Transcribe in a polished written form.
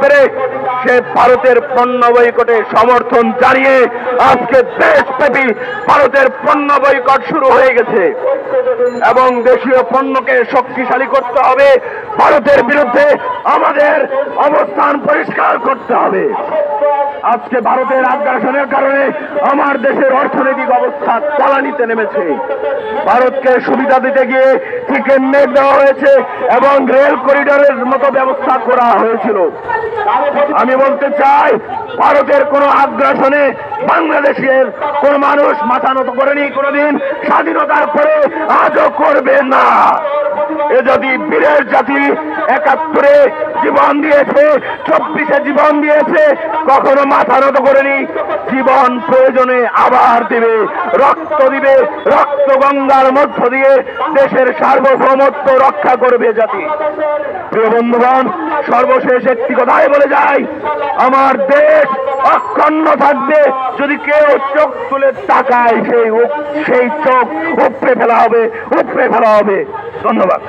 পেরে সে ভারতের পণ্য বয়কটে সমর্থন জানিয়ে আজকে দেশব্যাপী ভারতের পণ্য বয়কট শুরু হয়ে গেছে এবং দেশীয় পণ্যকে শক্তিশালী করতে হবে। ভারতের বিরুদ্ধে আমাদের অবস্থান পরিষ্কার করতে হবে। আজকে ভারতের আগ্রাসনের কারণে আমার দেশের অর্থনৈতিক অবস্থা তলানিতে নেমেছে। ভারতকে সুবিধা দিতে গিয়ে চিকেন নেট দেওয়া হয়েছে এবং রেল করিডোরের মতো ব্যবস্থা করা হয়েছিল। আমি বলতে চাই, ভারতের কোন আগ্রাসনে বাংলাদেশের কোন মানুষ মাথা নত করেনি কোনদিন, স্বাধীনতার পরে আজও করবে না। এ যদি বীরের জাতি ৭১-এ জীবন দিয়েছে, ২৪-এ জীবন দিয়েছে, কখনো মাথা নত করেনি। জীবন প্রয়োজনে আবার দিবে, রক্ত দিবে, রক্ত গঙ্গার মধ্য দিয়ে দেশের সার্বভৌমত্ব রক্ষা করবে জাতি। প্রিয় বন্ধুগণ, সর্বশেষ একটি কথাই বলে যাই, আমার দেশ অক্ষুণ্ণ থাকবে যদি কেউ চোখ তুলে তাকায়, সেই চোখ উপড়ে ফেলা হবে, উপড়ে ফেলা হবে। ধন্যবাদ।